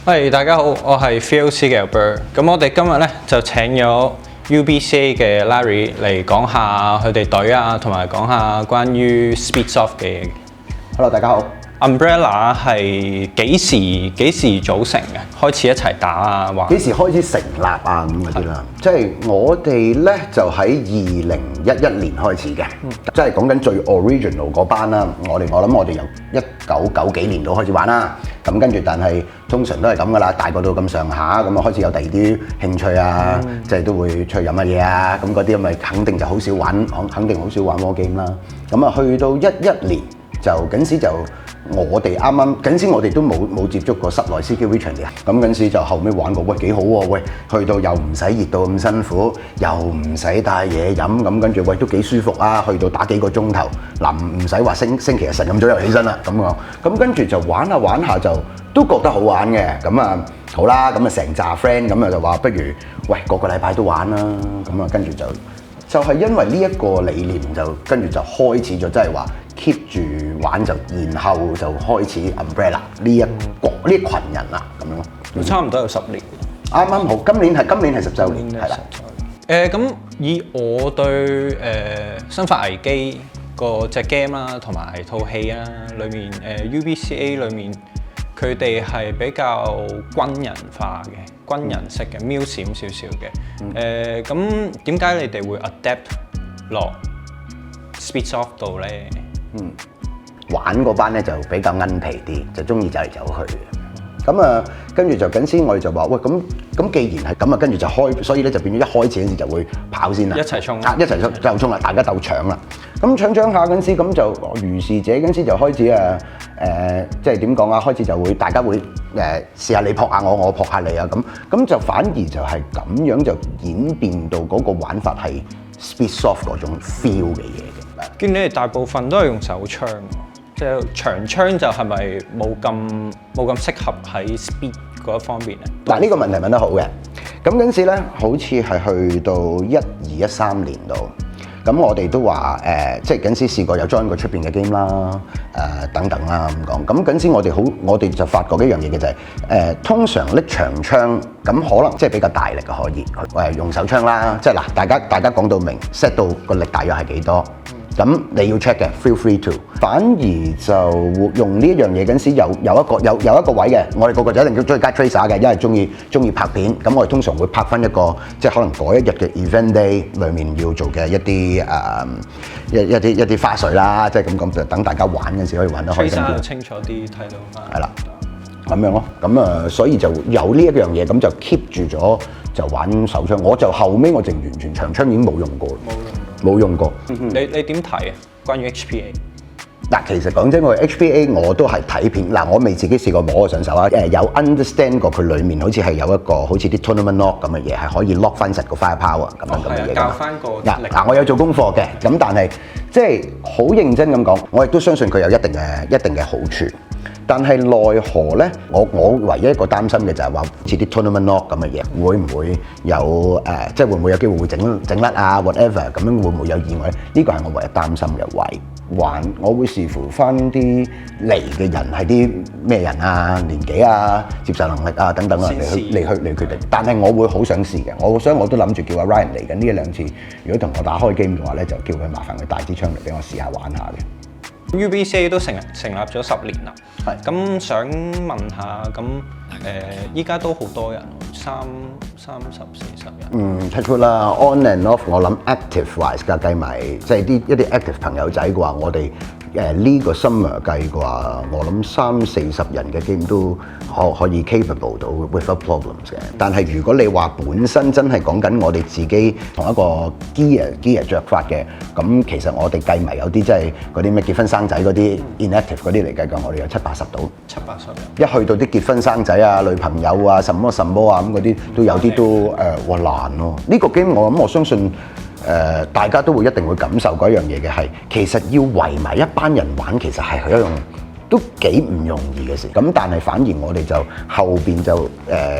喂，大家好，我係 VOC 嘅 Albert。咁我哋今日咧就請咗 UBCA 嘅 Larry 嚟講下佢哋隊啊，同埋講下關於 Speedsoft 嘅嘢。Hello， 大家好。Umbrella 係幾時組成嘅？開始一齊打啊？話幾時開始成立啊？咁嗰啲啦，即係我哋咧就喺2011年開始嘅，即係講緊最 original 嗰班啦。我諗我哋由1990幾年度開始玩啦。咁跟住，但係通常都係咁噶啦，大個到咁上下，咁啊開始有第二啲興趣啊，即係都會出去飲下嘢啊，咁嗰啲咪肯定就好少玩，肯定好少玩 war game 啦。咁啊去到11年就嗰時就。我哋啱啱嗰時我哋都冇接觸過室內 CQ Vision 嘅，咁嗰時就後尾玩過，喂幾好喎，喂去到又唔使熱到咁辛苦，又唔使帶嘢飲，咁跟住喂都幾舒服啊，去到打幾個鐘頭，嗱唔使話星期日晨咁早又起身啦，咁跟住就玩下就都覺得好玩嘅，咁啊好啦，咁啊成扎 friend 咁啊就話不如喂個禮拜都玩啦，咁啊跟住就係因為呢一個理念就跟住就開始咗，即係話 keep 住玩就，然後就開始 Umbrella 呢一群人啦，咁樣咯。差唔多有10年。啱啱好，今年係10週年，係啦。咁以我對生化危機個隻 game 啦，同埋套戲啦，裏面UBCA 裏面佢哋係比較軍人化嘅。軍人式嘅，瞄閃少少嘅。咁點解你哋會 adapt 落 Speedsoft 度咧？玩嗰班咧就比較奀皮啲，就中意走嚟走去嘅。咁啊，跟住就緊先，我哋就話喂，咁既然係咁啊，跟住就開，所以咧就變咗一開始嗰時就會跑先啦，一齊衝，一齊就衝啦，大家鬥搶啦。咁搶下嗰陣時，咁就如是者嗰陣時就開始即係點講啊？開始就會大家會試下你撲下我，我撲下你啊咁就反而就係咁樣就演變到嗰個玩法係 Speedsoft 嗰種 feel 嘅嘢嘅。見你哋大部分都係用手槍，即係長槍就係咪冇咁適合喺 Speed 嗰一方面咧？嗱，呢個問題問得好嘅。咁嗰陣時咧，好似係去到12、13年度。咁我哋都話即係嗰時試過有 join 過出邊嘅 game 啦，等等啦咁講。咁嗰時我哋就發覺一樣嘢嘅就係通常拎長槍，咁可能即係比較大力嘅可以，用手槍啦。即係嗱，大家講到明 set 到個力大約係幾多，咁你要 check 嘅 ，feel free to。反而就用呢一樣嘢嗰陣時有一個位嘅，我哋個個就一定要中意加 tracer 嘅，因為中意拍片。咁我哋通常會拍翻一個即係可能嗰一日嘅 event day 裡面要做嘅一啲一啲花絮啦，即係咁就等大家玩嗰陣時可以玩得開心啲。清楚啲睇到翻。係啦，咁樣咯。咁所以就有呢一樣嘢，咁就 keep 住咗就玩手槍。我就後尾我就完全長槍已經冇用過。冇用過。你點睇啊？關於 HPA？嗱，其實講真，我 HPA 我都係睇片。嗱，我未自己試過摸過上手啊。有 understand 過佢裡面好似係有一個好似啲 tournament lock 咁嘅嘢，係可以 lock 翻實個 firepower 咁樣嘅嘢。教翻個力。嗱，我有做功課嘅，咁但係即係好認真咁講，我亦都相信佢有一定嘅好處。但係奈何咧，我唯一一個擔心嘅就係話似啲 tournament lock 咁嘅嘢，會唔會有即係會唔會有機會會整甩啊 whatever 咁樣會唔會有意外咧？呢個係我唯一擔心嘅位。我會視乎翻啲嚟嘅人係啲咩人啊、年紀啊、接受能力啊等等啊嚟決定。但係我會好想試嘅，所以我都諗住叫阿 Ryan 嚟緊呢1-2次，如果同我打開 game 嘅話咧，就叫佢麻煩佢帶支槍嚟俾我試下玩下嘅。UBCA 都成立咗10年啦，係咁想問下，咁依家都好多人，30-40人。touch wood 啦 ，on and off， 我諗 active wise 計埋，即係一啲 active 朋友仔嘅話，我哋呢個 summer 計嘅話，我諗30-40人嘅 game 都可以 capable 到 without problems 嘅。但係如果你話本身真係講緊我哋自己同一個 gear 着法嘅，咁其實我哋計埋有啲即係嗰啲咩結婚生仔嗰啲 inactive 嗰啲嚟計嘅，我哋有70-80到。70-80人。一去到啲結婚生仔啊、女朋友啊、什麼啊咁嗰啲，都有啲都難咯。呢個 game 我相信大家都一定會感受嗰一樣嘢嘅係，其實要圍埋一班人玩，其實係一樣都幾唔容易嘅事。咁但係反而我哋就後邊就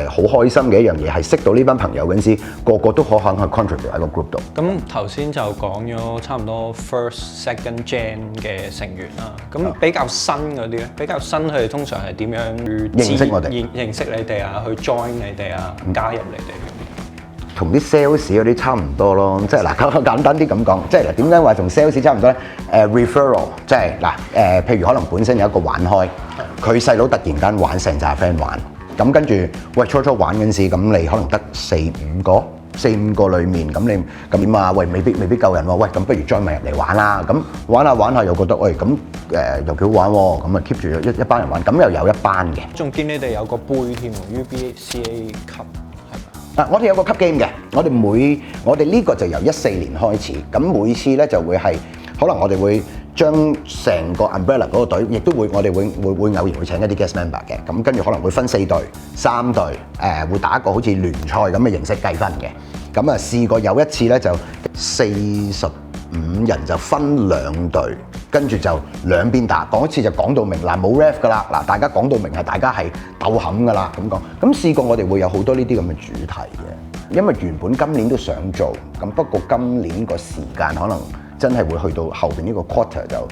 好開心嘅一樣嘢係識到呢班朋友嗰陣時，個個都可肯去 contribute 喺個 group 度。咁頭先就講咗差唔多 first、second gen 嘅成員啦。咁比較新嗰啲咧，比較新佢哋通常係點樣認識我哋？認識你哋啊，去 join 你哋啊，加入你哋。同啲 sales 嗰啲差唔多咯，即係嗱，簡單啲咁講，即係嗱點解話同 sales 差唔多咧？referral 即係嗱譬如可能本身有一個玩開，佢細佬突然間玩成紮 friend 玩，咁跟住喂初玩嗰陣時，咁你可能得四五個裡面，咁你咁點啊？喂，未必夠人喎，喂，咁不如 join 埋入嚟玩啦，咁玩下又覺得喂咁又幾好玩喎，咁啊 keep 住一班人玩，咁又有一班嘅。仲見你哋有個杯添喎 ，UBCA Cup。我哋有個 cup game 嘅，我哋呢個就由14年開始，咁每次咧就會係可能我哋會將成個 umbrella 嗰個隊，亦都會我哋會偶然會請一啲 guest member 嘅，咁跟住可能會分4隊、3隊，會打一個好似聯賽咁嘅形式計分嘅，咁啊試過有一次咧就45人就分2隊，跟住就兩邊打，講一次就講到明嗱冇 ref 噶啦，嗱大家講到明係大家係鬥冚噶啦咁講，咁試過我哋會有好多呢啲咁嘅主題嘅，因為原本今年都想做，咁不過今年個時間可能真係會去到後邊呢個 quarter 就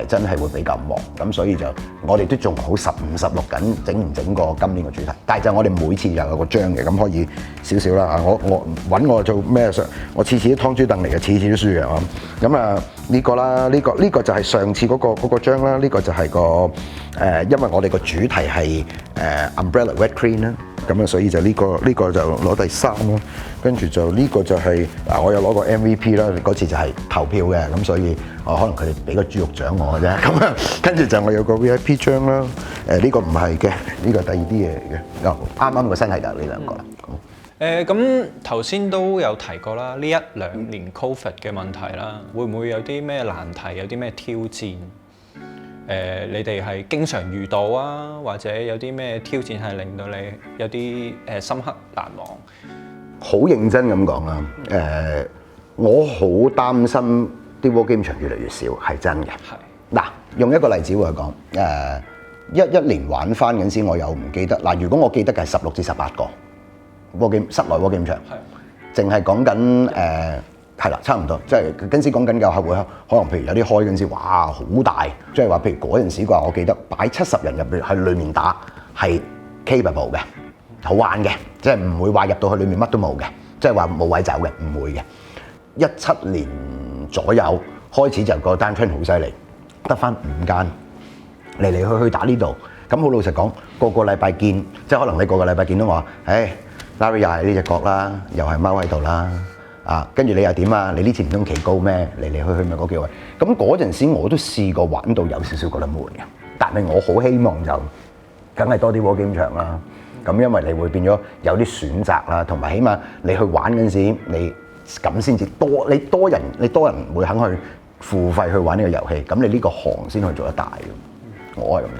真係會比較忙，咁所以就我哋都仲好15、16緊整唔整個今年個主題，但係就我哋每次又有個章嘅，咁可以少少啦。我揾我做咩我次次都湯豬凳嚟嘅，次次都輸嘅咁啊呢個啦，呢個就係上次嗰個章啦，呢個就係因為我哋個主題係Umbrella Wet Clean 啦。咁啊，所以就呢個就攞第3咯，跟住就呢個就係我有攞過 MVP 啦，嗰次就係投票嘅，咁所以可能佢哋俾個豬肉獎我嘅啫，咁啊，跟住就我有個 VIP 章啦，呢個唔係嘅，呢個第二啲嘢嚟嘅，啱個新係㗎呢兩個啦。咁頭先都有提過啦，呢1-2年 Covid 嘅問題啦，會唔會有啲咩難題，有啲咩挑戰？你哋係經常遇到啊，或者有啲咩挑戰係令到你有啲深刻難忘？好認真咁講啦，我好擔心啲 war game 場越嚟越少，係真嘅。嗱，用一個例子會講，一年玩翻嗰陣時，我又唔記得嗱。如果我記得嘅係16至18個 war game 室內 war game 場，淨係講緊係啦，差唔多，即係嗰陣時講緊嘅係會可能譬如有啲開嗰陣時，哇好大，即係話譬如嗰陣時嘅話，我記得擺70人入邊喺裡面打係 capable 嘅，好玩嘅，即係唔會話入到去裡面乜都冇嘅，即係話冇位走嘅，唔會嘅。17年左右開始就個單 train 好犀利，得翻5間嚟去打呢度，咁好老實講，個禮拜見，即係可能你個禮拜見到我，Larry 又係呢隻角啦，又係踎喺度啦。跟住你又點啊？你呢次唔通企高咩？嚟去咪嗰幾位。咁嗰陣時我都試過玩到有少少覺得悶嘅，但係我好希望就梗係多啲 war game 場啦。咁因為你會變咗有啲選擇啦，同埋起碼你去玩嗰陣時，你咁先至多，你多人會肯去付費去玩呢個遊戲，咁你呢個行先可以做得大嘅。我係咁睇。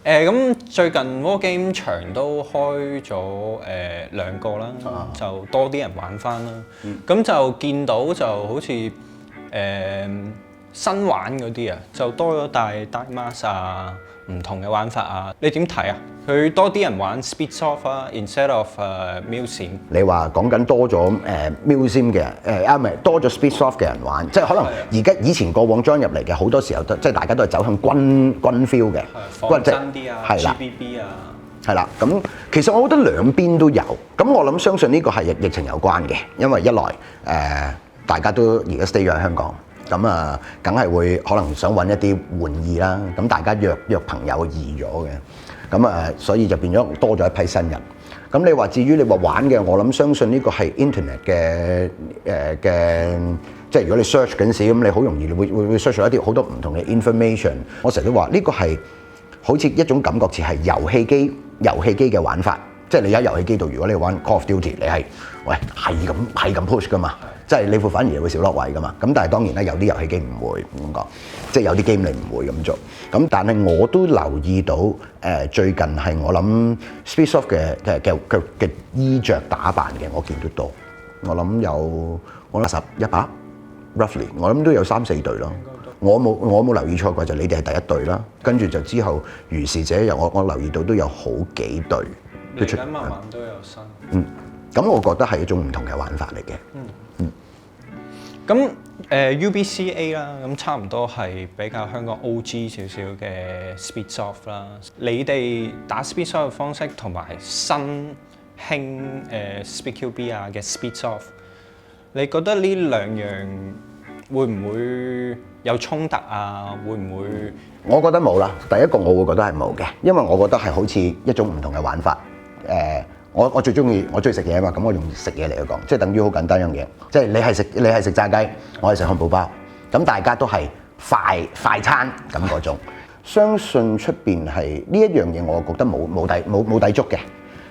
咁最近 war game 場都開咗2個啦，就多啲人玩翻啦。咁就見到就好似新玩嗰啲啊，就多咗帶 Die Mask 啊，唔同嘅玩法啊。你點睇啊？佢多啲人玩 Speedsoft 啊 ，instead of Milsim。你話講緊多咗Milsim 嘅唔係多咗 Speedsoft 嘅人玩，即係可能而家以前過往 join 入嚟嘅好多時候都即係大家都係走向軍 feel 嘅，仿真啲啊，GBB 啊，係啦。咁其實我覺得兩邊都有，咁我諗相信呢個係疫情有關嘅，因為一來大家都而家 stay 咗喺香港。咁啊，梗係會可能想揾一啲玩意啦，咁大家約朋友易咗嘅，咁啊，所以就變咗多咗一批新人。咁你話至於你話玩嘅，我諗相信呢個係 internet 嘅即係如果你 search 緊時，咁你好容易會 search 到一啲好多唔同嘅 information。我成日都話呢個係好似一種感覺似係遊戲機嘅玩法，即係你喺遊戲機度，如果你玩 Call of Duty， 你係係咁 push 噶嘛。即係你會反而會少落位噶嘛，咁但係當然啦，有啲遊戲機唔會咁講，即係有啲 game 你唔會咁做。咁但係我都留意到最近係我諗 Speedsoft 嘅衣着打扮嘅，我見得多。我諗有10、100 roughly， 我諗都有3-4隊咯。我冇留意錯過，就你哋係第一隊啦。跟住就之後如是者又我留意到都有好幾隊嚟緊慢慢都有新。咁我覺得係一種唔同嘅玩法嚟嘅。咁UBCA 啦，咁差唔多係比較香港 OG 少少嘅 Speedsoft 啦。你哋打 Speedsoft 嘅方式同埋新興SpeedQB 啊嘅 Speedsoft， 你覺得呢兩樣會唔會有衝突啊？會唔會？我覺得冇啦。第一個我會覺得係冇嘅，因為我覺得係好似一種唔同嘅玩法。我最中意食嘢啊嘛，咁我用食嘢嚟去講，即係等於好簡單一樣嘢，即係你係食炸雞，我係食漢堡包，咁大家都係快餐咁嗰種。相信出邊係呢一樣嘢，我覺得冇抵觸嘅。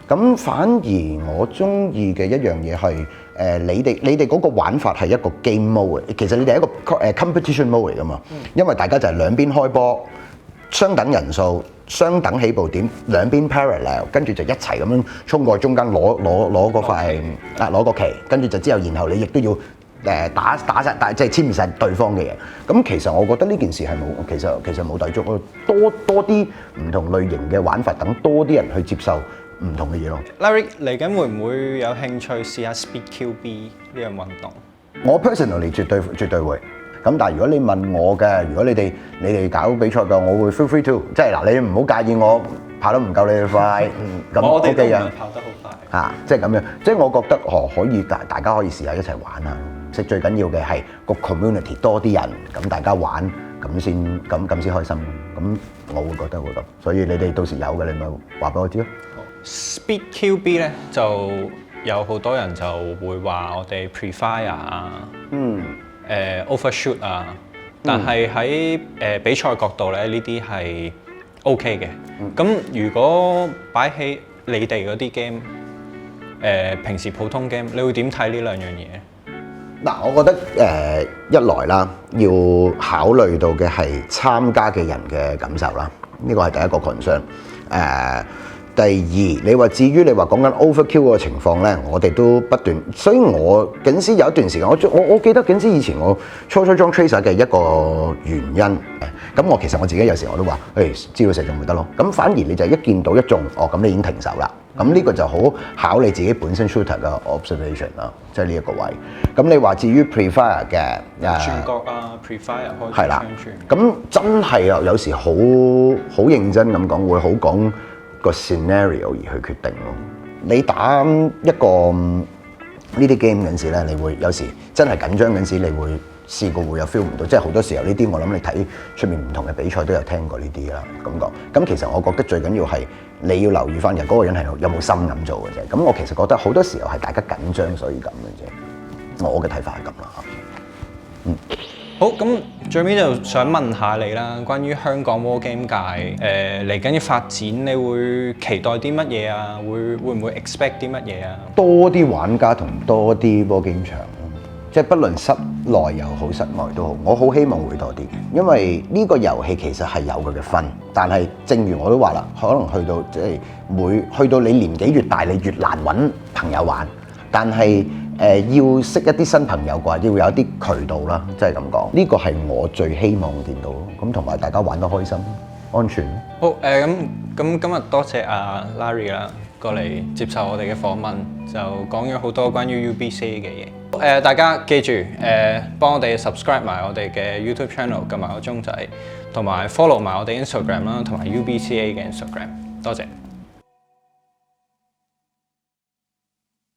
咁反而我中意嘅一樣嘢係你哋嗰個玩法係一個 game mode 嘅，其實你哋係一個competition mode 嚟㗎嘛，因為大家就係兩邊開波，相等人數。相等起步點，兩邊 parallel， 跟住就一齊咁樣衝過中間攞嗰塊攞個旗，跟住就之後，然後你亦都要打曬，即係簽曬對方嘅嘢。咁其實我覺得呢件事係冇，其實冇抵觸咯。多啲唔同類型嘅玩法，等多啲人去接受唔同嘅嘢咯。Larry 嚟緊會唔會有興趣試下 SpeedQB 呢樣運動？我 personally 絕對會。咁但係如果你問我嘅，如果你哋搞比賽嘅，我會 feel free to， 即係嗱，你唔好介意我跑得唔夠你哋快，咁我哋都唔係 OK 嘅，跑得好快嚇，即係咁樣，即係我覺得可以大家可以試下一齊玩啊！即係最緊要嘅係個 community 多啲人，咁大家玩咁先開心，咁我會覺得會咁，所以你哋到時有嘅，你咪話俾我知咯。SpeedQB 咧就有好多人就會話我哋 pre-fire 啊。overshoot 啊，但係喺比賽角度咧，呢啲係 OK 嘅。咁如果擺喺你哋嗰啲 game，平時普通 game，你會點睇呢兩樣嘢？嗱，我覺得一來啦，要考慮到嘅係參加嘅人嘅感受啦，呢個係第一個 concern。第二，你話至於你話講緊 overkill 嗰個情況咧，我哋都不斷，所以我僅時有一段時間，我記得僅時以前我初裝 Tracer 嘅一個原因，咁我其實我自己有時我都話，知道射中咪得咯，咁反而你就一見到一中，咁你已經停手啦，咁呢個就好考你自己本身 shooter 嘅 observation 啦，即係呢一個位。咁你話至於 pre-fire 嘅轉角啊 pre-fire 開係啦，咁真係啊，有時好認真咁講，會好講個 scenario 而去決定咯。你打一個呢啲 game 嗰時咧，你會有時真係緊張嗰時，你會試過會有 feel 唔到，即係好多時候呢啲我諗你睇出面唔同嘅比賽都有聽過呢啲啦咁講。咁其實我覺得最緊要係你要留意翻人嗰個人係有冇心咁做嘅啫。咁我其實覺得好多時候係大家緊張所以咁嘅啫。我嘅睇法係咁啦。好，咁最尾就想問下你啦，關於香港 War Game 界嚟緊嘅發展，你會期待啲乜嘢啊？會唔會 expect 啲乜嘢啊？多啲玩家同多啲 War Game 場，即係不論室內又好室外都好，我好希望會多啲嘅，因為呢個遊戲其實係有佢嘅分，但係正如我都話啦，可能去到即係去到你年紀越大，你越難揾朋友玩，但係要識一啲新朋友啩，要有一啲渠道啦，即係咁講。呢個係我最希望見到，咁同埋大家玩得開心、安全。好咁今日多謝阿 Larry 啦，過嚟接受我哋嘅訪問，就講咗好多關於 UBCA 嘅嘢。大家記住幫我哋 subscribe 埋我哋嘅 YouTube channel， 撳埋個鐘仔，同埋 follow 埋我哋 Instagram 啦，同埋 UBCA 嘅 Instagram。多謝。